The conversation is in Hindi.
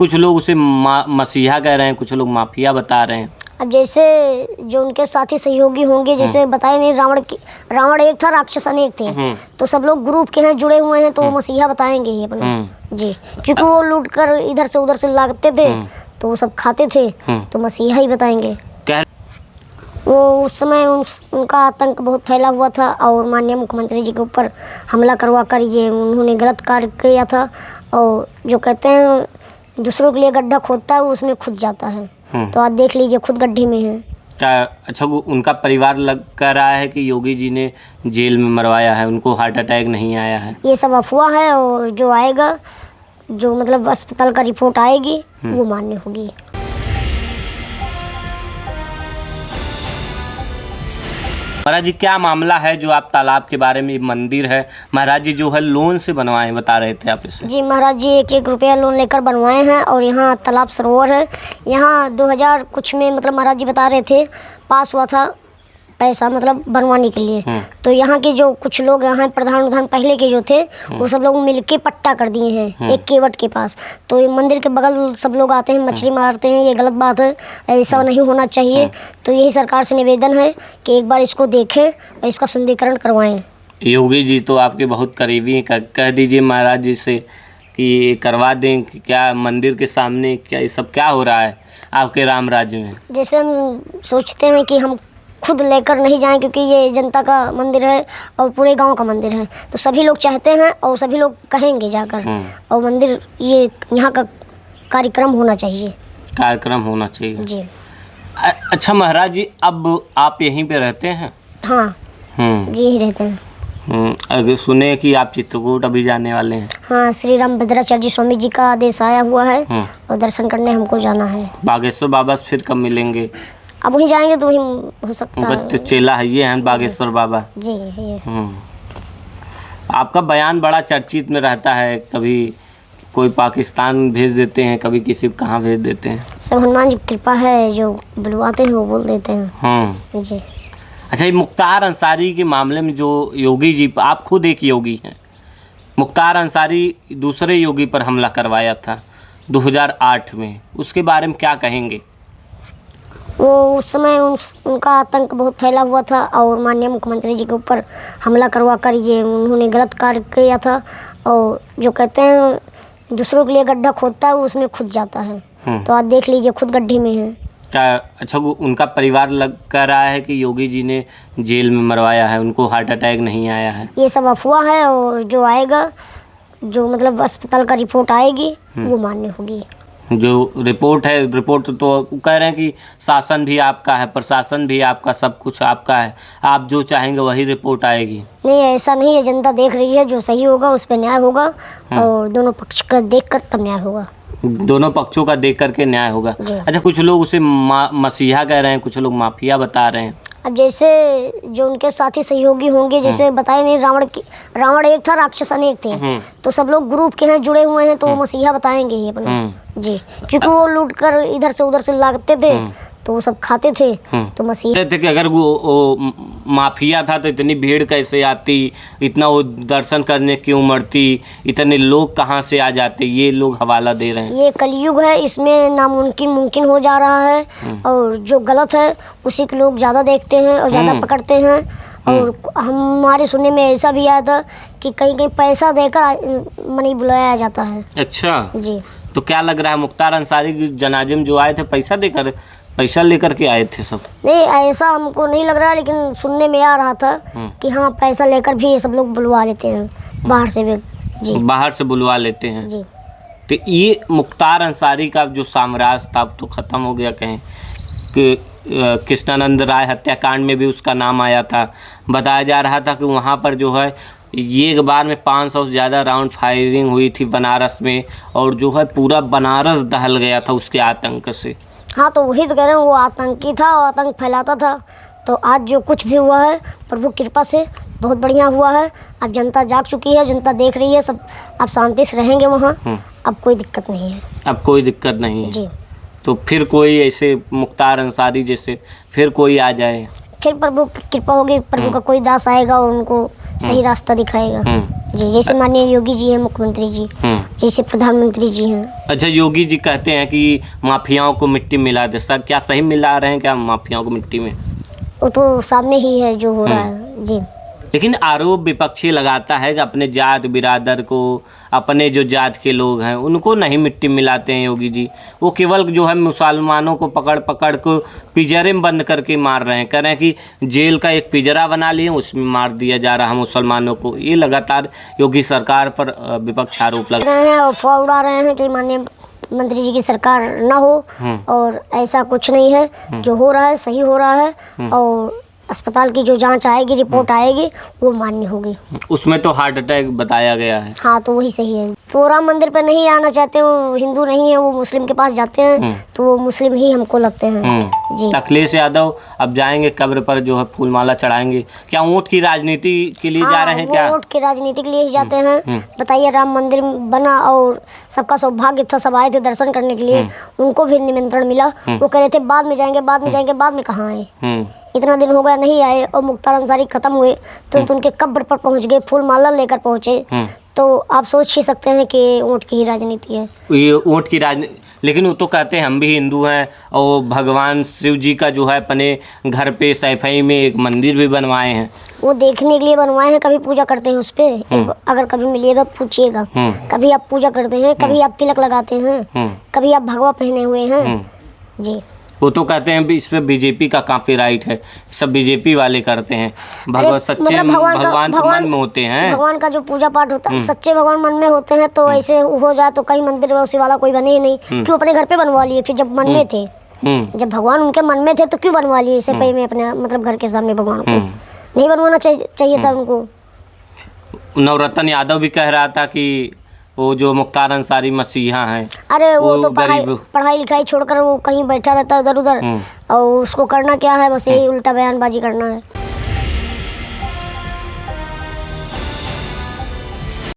कुछ लोग उसे मसीहा कह रहे हैं, कुछ लोग माफिया बता रहे हैं। अब जैसे जो उनके साथी सहयोगी होंगे, जैसे बताए नहीं, रावण एक था, राक्षस अनेक थे, तो सब लोग ग्रुप के हैं, जुड़े हुए हैं, तो वो मसीहा बताएंगे ही अपने जी, क्योंकि वो लूट कर इधर से उधर से लाते थे, तो वो सब खाते थे, तो मसीहा ही बताएंगे। वो उस समय उनका आतंक बहुत फैला हुआ था और माननीय मुख्यमंत्री जी के ऊपर हमला करवा कर ये उन्होंने गलत कार्य किया था। और जो कहते हैं दूसरों के लिए गड्ढा खोदता है, वो उसमें खुद जाता है, तो आज देख लीजिए खुद गड्ढे में है। क्या अच्छा उनका परिवार लग कर रहा है कि योगी जी ने जेल में मरवाया है, उनको हार्ट अटैक नहीं आया है? ये सब अफवाह है, और जो आएगा, जो मतलब अस्पताल का रिपोर्ट आएगी, वो मान्य होगी। महाराज जी, क्या मामला है जो आप तालाब के बारे में, मंदिर है महाराज जी जो है लोन से बनवाए, बता रहे थे आप इसे? जी महाराज जी, 1-1 रुपया लोन लेकर बनवाए हैं, और यहाँ तालाब सरोवर है। यहाँ 2000 कुछ में मतलब महाराज जी बता रहे थे पास हुआ था पैसा, मतलब बनवाने के लिए। तो यहाँ के जो कुछ लोग यहाँ प्रधान पहले के जो थे, वो सब लोग मिलके पट्टा कर दिए हैं एक केवट के पास। तो ये मंदिर के बगल सब लोग आते हैं, मछली मारते हैं, ये गलत बात है, ऐसा नहीं होना चाहिए। तो यही सरकार से निवेदन है कि एक बार इसको देखें और इसका सुंदरीकरण करवाएं। योगी जी तो आपके बहुत करीबी हैं, कह दीजिए महाराज जी से कि करवा दें कि क्या मंदिर के सामने क्या ये सब क्या हो रहा है आपके राम राज्य में? जैसे हम सोचते हैं कि हम खुद लेकर नहीं जाएं, क्योंकि ये जनता का मंदिर है और पूरे गांव का मंदिर है, तो सभी लोग चाहते हैं और सभी लोग कहेंगे जाकर, और मंदिर ये यहाँ का कार्यक्रम होना चाहिए जी। अच्छा महाराज जी, अब आप यहीं पे रहते हैं? हाँ जी, यहीं रहते हैं। अगर सुने कि आप चित्रकूट अभी जाने वाले हैं? हाँ, श्री राम भद्राचार्य स्वामी जी का आदेश आया हुआ है और दर्शन करने हमको जाना है। बागेश्वर बाबा से फिर कब मिलेंगे? अब वहीं जाएंगे तो वहीं हो सकता है। तो चेला है ये हैं बागेश्वर बाबा जी ये। आपका बयान बड़ा चर्चित में रहता है, कभी कोई पाकिस्तान भेज देते हैं, कभी किसी को कहाँ भेज देते हैं। सब हनुमान जी की कृपा है, जो बुलवाते हैं वो बोल देते हैं जी। अच्छा, ये मुख्तार अंसारी के मामले में जो योगी जी, आप खुद एक योगी हैं, मुख्तार अंसारी दूसरे योगी पर हमला करवाया था 2008 में, उसके बारे में क्या कहेंगे? वो उस समय उनका आतंक बहुत फैला हुआ था और माननीय मुख्यमंत्री जी के ऊपर हमला करवा कर ये उन्होंने गलत कार्य किया था। और जो कहते हैं दूसरों के लिए गड्ढा खोदता है, वो उसमें खुद जाता है, तो आज देख लीजिए खुद गड्ढे में है। क्या अच्छा उनका परिवार लग कर रहा है कि योगी जी ने जेल में मरवाया है, उनको हार्ट अटैक नहीं आया है? ये सब अफवाह है, और जो आएगा, जो मतलब अस्पताल का रिपोर्ट आएगी, वो मान्य होगी। जो रिपोर्ट है, रिपोर्ट तो कह रहे हैं कि शासन भी आपका है, प्रशासन भी आपका, सब कुछ आपका है, आप जो चाहेंगे वही रिपोर्ट आएगी। नहीं, ऐसा नहीं है, जनता देख रही है, जो सही होगा उस पर न्याय होगा, और दोनों पक्ष का देखकर तब न्याय होगा। दोनों पक्षों का देख करके न्याय होगा। अच्छा, कुछ लोग उसे मसीहा कह रहे हैं, कुछ लोग माफिया बता रहे हैं। अब जैसे जो उनके साथी सहयोगी होंगे, जैसे बताए नहीं, रावण एक था, राक्षस अनेक थे, तो सब लोग ग्रुप के हैं, जुड़े हुए हैं, तो वो मसीहा बताएंगे ही अपने जी, क्योंकि वो लूट कर इधर से उधर से लाते थे, तो वो सब खाते थे, तो मसीहा थे कि अगर वो माफिया था तो इतनी भीड़ कैसे आती, इतना वो दर्शन करने क्यों मरती, इतने लोग कहाँ से आ जाते, ये लोग हवाला दे रहे हैं। ये कलयुग है, इसमें नामुमकिन मुमकिन हो जा रहा है, और जो गलत है उसी के लोग ज़्यादा देखते हैं और ज़्यादा पकड़ते हैं। और हमारे सुनने में ऐसा भी आया था कि कहीं कहीं पैसा देकर मनी बुलाया जाता है। अच्छा जी, तो क्या लग रहा है मुख्तार अंसारी की जनाजे में जो आए थे पैसा लेकर के आए थे सब? नहीं, ऐसा हमको नहीं लग रहा, लेकिन सुनने में आ रहा था कि हाँ, पैसा लेकर भी ये सब लोग बुलवा लेते हैं बाहर से भी जी, बाहर से बुलवा लेते हैं जी। तो ये मुख्तार अंसारी का जो साम्राज्य था अब तो ख़त्म हो गया। कहें कि कृष्णानंद राय हत्याकांड में भी उसका नाम आया था, बताया जा रहा था कि वहाँ पर जो है एक बार में 500 से ज़्यादा राउंड फायरिंग हुई थी बनारस में, और जो है पूरा बनारस दहल गया था उसके आतंक से। हाँ, तो वही तो कह रहे हैं, वो आतंकी था और आतंक फैलाता था। तो आज जो कुछ भी हुआ है प्रभु कृपा से बहुत बढ़िया हुआ है। अब जनता जाग चुकी है, जनता देख रही है, सब अब शांति से रहेंगे वहाँ, अब कोई दिक्कत नहीं है। अब कोई दिक्कत नहीं है जी। तो फिर कोई ऐसे मुख्तार अंसारी जैसे फिर कोई आ जाए, फिर प्रभु की कृपा होगी, प्रभु का कोई दास आएगा और उनको सही रास्ता दिखाएगा। जी, जैसे माननीय योगी जी हैं मुख्यमंत्री जी, जैसे प्रधानमंत्री जी हैं। अच्छा, योगी जी कहते हैं कि माफियाओं को मिट्टी मिला दे, सर क्या सही मिला रहे हैं क्या माफियाओं को मिट्टी में? वो तो सामने ही है जो हो रहा है जी। लेकिन आरोप विपक्षी लगाता है कि अपने जात बिरादर को, अपने जो जात के लोग हैं उनको नहीं मिट्टी मिलाते हैं योगी जी। वो केवल जो है मुसलमानों को पकड़ पकड़ को पिंजरे में बंद करके मार रहे हैं। कह रहे हैं कि जेल का एक पिंजरा बना लिए, उसमें मार दिया जा रहा है मुसलमानों को। ये लगातार योगी सरकार पर विपक्ष आरोप लगा रहे हैं और अफवाह उड़ा रहे हैं कि माननीय मंत्री जी की सरकार ना हो, और ऐसा कुछ नहीं है। जो हो रहा है सही हो रहा है, और अस्पताल की जो जांच आएगी, रिपोर्ट आएगी, वो मान्य होगी। उसमें तो हार्ट अटैक बताया गया है। हाँ, तो वही सही है। तो राम मंदिर पे नहीं आना चाहते, वो हिंदू नहीं है, वो मुस्लिम के पास जाते हैं, तो वो मुस्लिम ही हमको लगते हैं जी। अखिलेश यादव अब जाएंगे कब्र पर जो है फूलमाला चढ़ाएंगे। क्या वोट की राजनीति के लिए जा रहे हैं? क्या वोट की राजनीति के लिए ही जाते हैं? बताइए, राम मंदिर बना और सबका सौभाग्य था, सब आए थे दर्शन करने के लिए, उनको भी निमंत्रण मिला। वो कह रहे थे बाद में जाएंगे, बाद में जाएंगे, बाद में कहाँ आए? इतना दिन हो गया नहीं आए, और मुख्तार अंसारी खत्म हुए तो उनके कब्र पर पहुंच गए, फूल माला लेकर पहुंचे। तो आप सोच ही सकते हैं कि वोट की ही राजनीति है ये। वोट की राजनीति, लेकिन वो तो कहते हैं हम भी हिंदू हैं, और भगवान शिव जी का जो है अपने घर पे सैफई में एक मंदिर भी बनवाए हैं। वो देखने के लिए बनवाए हैं, कभी पूजा करते हैं उस पर? अगर कभी मिलिएगा तो पूछिएगा। कभी आप पूजा करते हैं, कभी आप तिलक लगाते हैं, कभी आप भगवा पहने हुए हैं जी। वो तो कहते हैं इस पे बीजेपी का काफी राइट है, सब बीजेपी वाले करते हैं। सच्चे मतलब भगवान तो मन में होते हैं। भगवान का जो पूजा पाठ होता है, सच्चे भगवान मन में होते हैं। तो ऐसे हो जाए तो कहीं मंदिर में उसी वाला कोई बने ही नहीं, क्यों अपने घर पे बनवा लिए? फिर जब मन में थे, जब भगवान उनके मन में थे, तो क्यों बनवा लिए इसे पे में अपने मतलब घर के सामने भगवान को? नहीं बनवाना चाहिए था उनको। नवरत्न यादव भी कह रहा था कि वो जो मुख्तार अंसारी मसीहा हैं, अरे वो तो पढ़ाई लिखाई छोड़कर वो कहीं बैठा रहता है उधर उधर, और उसको करना क्या है? बस यही उल्टा बयानबाजी करना है।